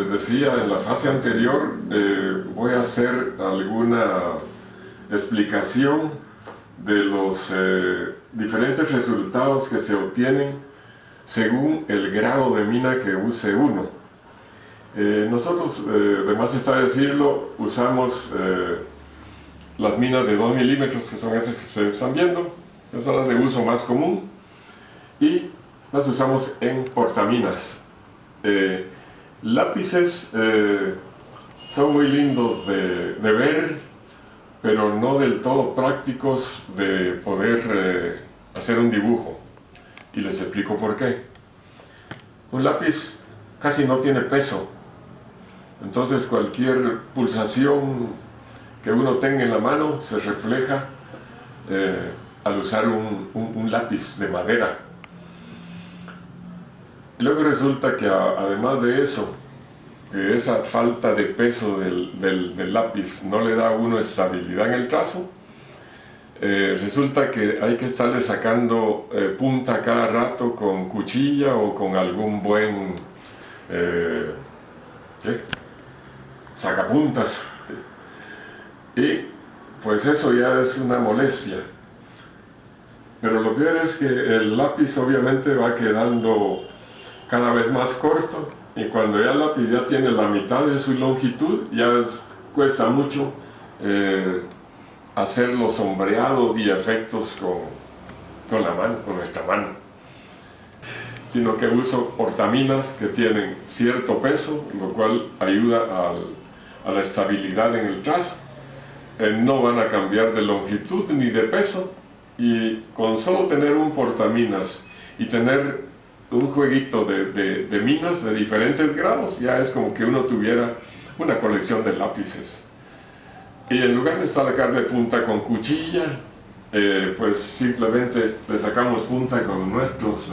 les decía en la fase anterior, voy a hacer alguna explicación de los diferentes resultados que se obtienen según el grado de mina que use uno. Nosotros, de más está decirlo, usamos las minas de 2 milímetros, que son esas que ustedes están viendo, que son las de uso más común, y las usamos en portaminas. Lápices son muy lindos de ver, pero no del todo prácticos de poder hacer un dibujo, y les explico por qué. Un lápiz casi no tiene peso, entonces cualquier pulsación que uno tenga en la mano se refleja al usar un lápiz de madera. Y luego resulta que además de eso, que esa falta de peso del lápiz no le da a uno estabilidad en el trazo, resulta que hay que estarle sacando punta cada rato con cuchilla o con algún buen sacapuntas, y pues eso ya es una molestia. Pero lo peor es que el lápiz obviamente va quedando cada vez más corto, y cuando ya el lápiz ya tiene la mitad de su longitud, ya cuesta mucho hacer los sombreados y efectos con la mano, con nuestra mano. Sino que uso portaminas que tienen cierto peso, lo cual ayuda a la estabilidad en el trazo. No van a cambiar de longitud ni de peso, y con solo tener un portaminas y tener un jueguito de minas de diferentes grados, ya es como que uno tuviera una colección de lápices. Y en lugar de sacarle punta con cuchilla, pues simplemente le sacamos punta con nuestros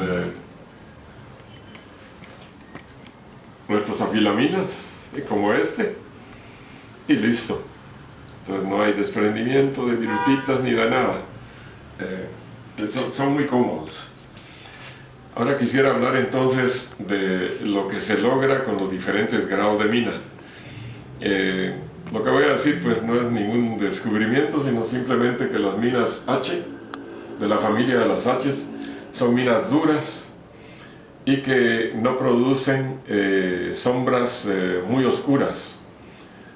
afilaminas, como este, y listo. Entonces no hay desprendimiento de virutitas ni de nada. Son muy cómodos. Ahora quisiera hablar entonces de lo que se logra con los diferentes grados de minas. Lo que voy a decir pues no es ningún descubrimiento, sino simplemente que las minas H, de la familia de las H's, son minas duras y que no producen sombras muy oscuras,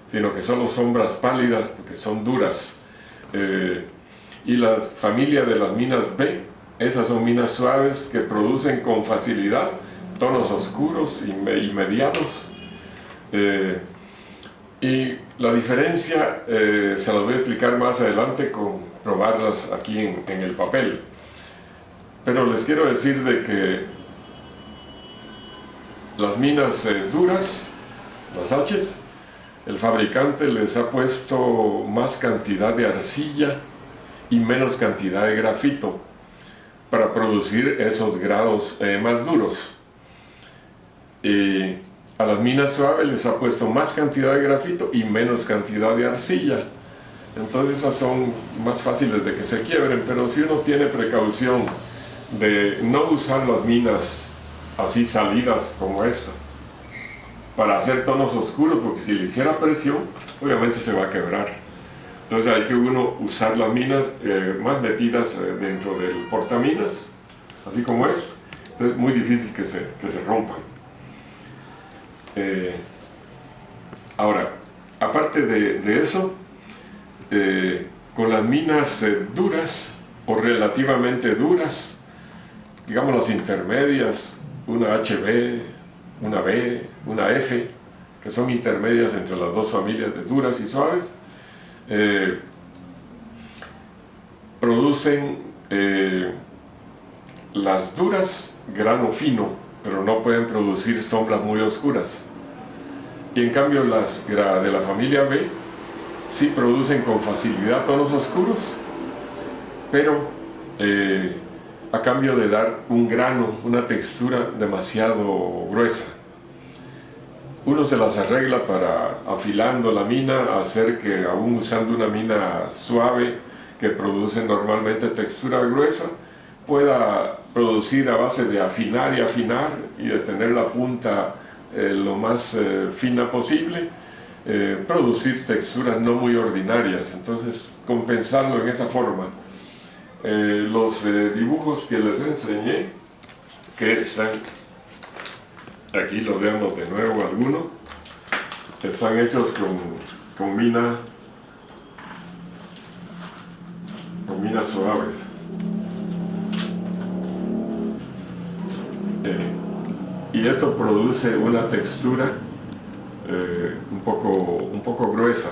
sino que solo sombras pálidas porque son duras. Y la familia de las minas B, esas son minas suaves que producen con facilidad tonos oscuros y medianos. Y la diferencia se las voy a explicar más adelante con probarlas aquí en el papel. Pero les quiero decir de que las minas duras, las H's, el fabricante les ha puesto más cantidad de arcilla y menos cantidad de grafito para producir esos grados más duros. A las minas suaves les ha puesto más cantidad de grafito y menos cantidad de arcilla. Entonces esas son más fáciles de que se quiebren, pero si uno tiene precaución de no usar las minas así salidas como esta para hacer tonos oscuros, porque si le hiciera presión obviamente se va a quebrar. Entonces hay que uno usar las minas más metidas dentro del portaminas, así como es. Entonces es muy difícil que se rompan. Ahora, aparte de eso, con las minas duras o relativamente duras, digamos las intermedias, una HB, una B, una F, que son intermedias entre las dos familias de duras y suaves, producen las duras grano fino, pero no pueden producir sombras muy oscuras. Y en cambio las de la familia B sí producen con facilidad tonos oscuros, pero a cambio de dar un grano, una textura demasiado gruesa. Uno se las arregla para, afilando la mina, hacer que, aún usando una mina suave que produce normalmente textura gruesa, pueda producir a base de afinar y de tener la punta lo más fina posible, producir texturas no muy ordinarias, entonces compensarlo en esa forma. Los dibujos que les enseñé, que están aquí, lo veamos de nuevo alguno, están hechos con minas suaves. Y esto produce una textura un poco gruesa,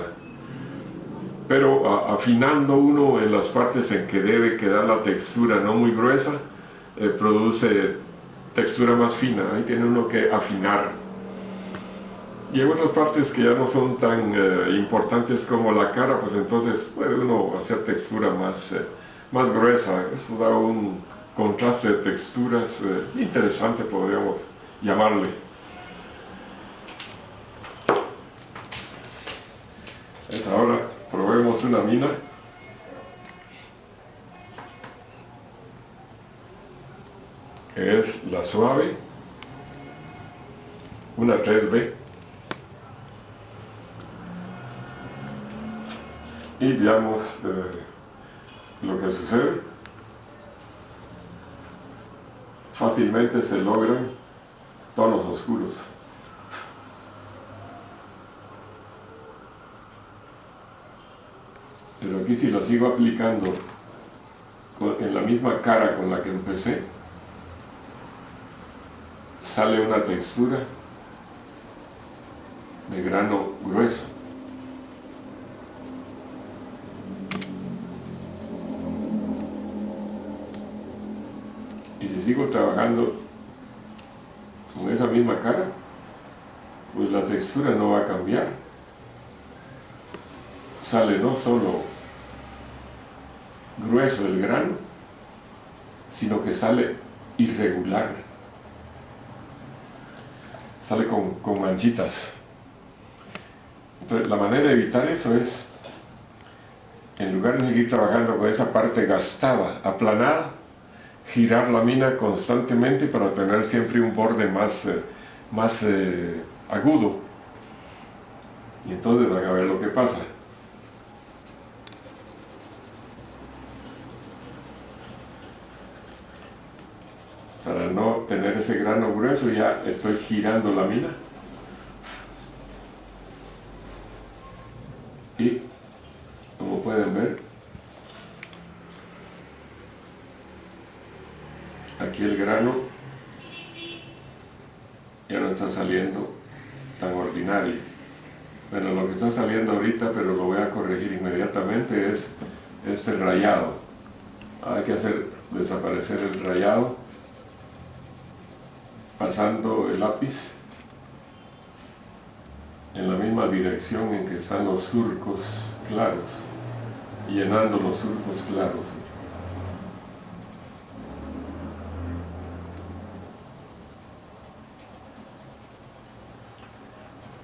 pero afinando uno en las partes en que debe quedar la textura no muy gruesa, produce textura más fina. Ahí tiene uno que afinar. Y en otras partes que ya no son tan importantes como la cara, pues entonces puede uno hacer textura más gruesa. Eso da un contraste de texturas interesante, podríamos llamarle. Ahora probemos una mina. Que es la suave, una 3B. Y veamos lo que sucede. Fácilmente se logran tonos oscuros. Pero aquí, si lo sigo aplicando en la misma cara con la que empecé, sale una textura de grano grueso. Y si sigo trabajando con esa misma cara, pues la textura no va a cambiar. Sale no solo grueso el grano, sino que sale irregular. Sale con manchitas. Entonces, la manera de evitar eso es, en lugar de seguir trabajando con esa parte gastada, aplanada, girar la mina constantemente para tener siempre un borde más agudo. Y entonces van a ver lo que pasa. Para no tener ese grano grueso, ya estoy girando la mina. Y, como pueden ver, aquí el grano ya no está saliendo tan ordinario. Bueno, lo que está saliendo ahorita, pero lo voy a corregir inmediatamente, es este rayado. Hay que hacer desaparecer el rayado pasando el lápiz en la misma dirección en que están los surcos claros, llenando los surcos claros.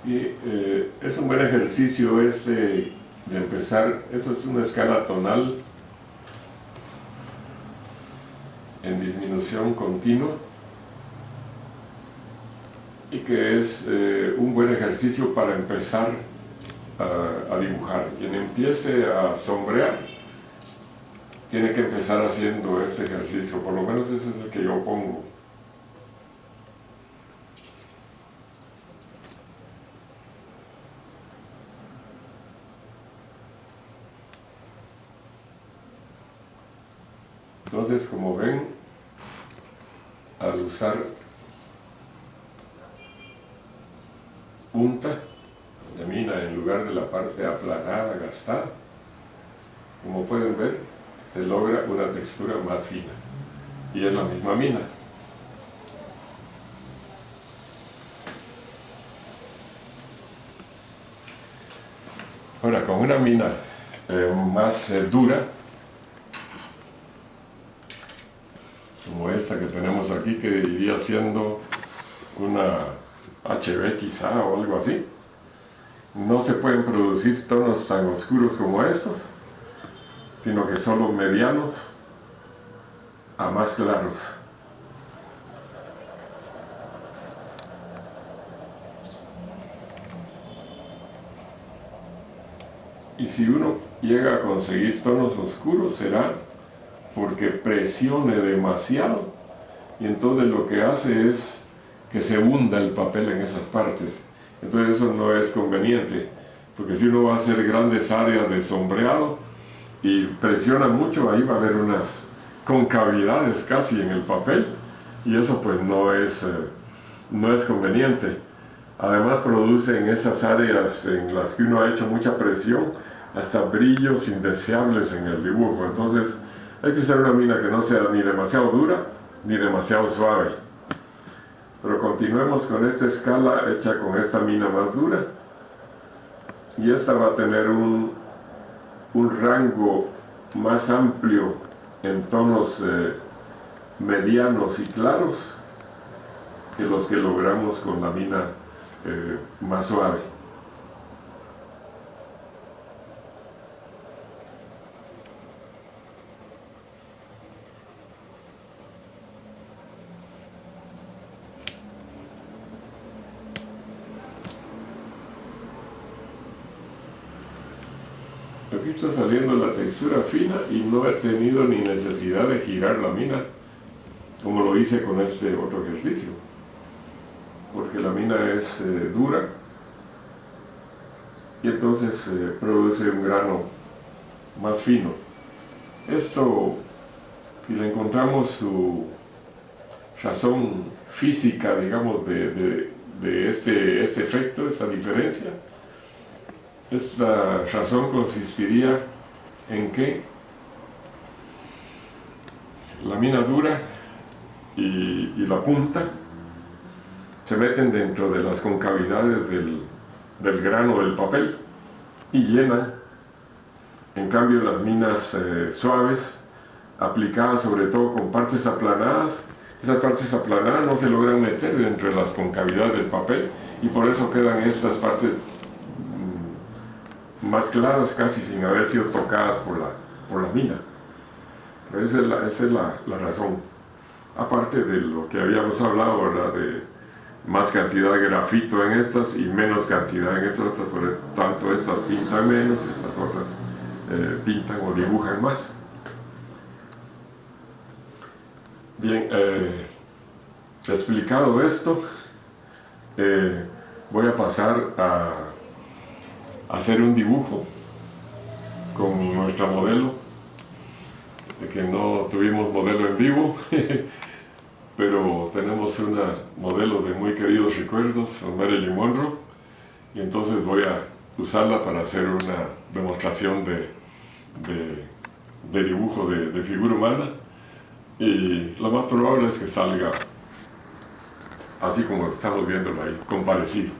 Y es un buen ejercicio de empezar. Esto es una escala tonal en disminución continua, y que es un buen ejercicio para empezar a dibujar. Quien empiece a sombrear tiene que empezar haciendo este ejercicio, por lo menos ese es el que yo pongo. Entonces, como ven, al usar punta de mina en lugar de la parte aplanada, gastada, como pueden ver, se logra una textura más fina, y es la misma mina. Ahora, con una mina más dura, como esta que tenemos aquí, que iría siendo una HB quizá o algo así, no se pueden producir tonos tan oscuros como estos, sino que solo medianos a más claros. Y si uno llega a conseguir tonos oscuros, será porque presione demasiado, y entonces lo que hace es que se hunda el papel en esas partes. Entonces eso no es conveniente, porque si uno va a hacer grandes áreas de sombreado y presiona mucho, ahí va a haber unas concavidades casi en el papel, y eso pues no es conveniente. Además produce en esas áreas en las que uno ha hecho mucha presión hasta brillos indeseables en el dibujo. Entonces hay que usar una mina que no sea ni demasiado dura ni demasiado suave. Pero continuemos con esta escala hecha con esta mina más dura, y esta va a tener un rango más amplio en tonos medianos y claros que los que logramos con la mina más suave. Aquí está saliendo la textura fina y no he tenido ni necesidad de girar la mina como lo hice con este otro ejercicio, porque la mina es dura y entonces produce un grano más fino. Esto, si le encontramos su razón física, digamos, de este efecto, esta diferencia, esta razón consistiría en que la mina dura y la punta se meten dentro de las concavidades del grano del papel y llenan. En cambio, las minas suaves, aplicadas sobre todo con partes aplanadas, esas partes aplanadas no se logran meter dentro de las concavidades del papel, y por eso quedan estas partes más claras, casi sin haber sido tocadas por la mina. Pero esa es la razón. Aparte de lo que habíamos hablado, ¿verdad?, de más cantidad de grafito en estas y menos cantidad en estas otras, por lo tanto estas pintan menos, estas otras pintan o dibujan más. Bien, explicado esto, voy a pasar a hacer un dibujo con nuestra modelo, de que no tuvimos modelo en vivo, pero tenemos una modelo de muy queridos recuerdos, Marilyn Monroe, y entonces voy a usarla para hacer una demostración de dibujo de figura humana, y lo más probable es que salga así como estamos viéndolo ahí, con parecido.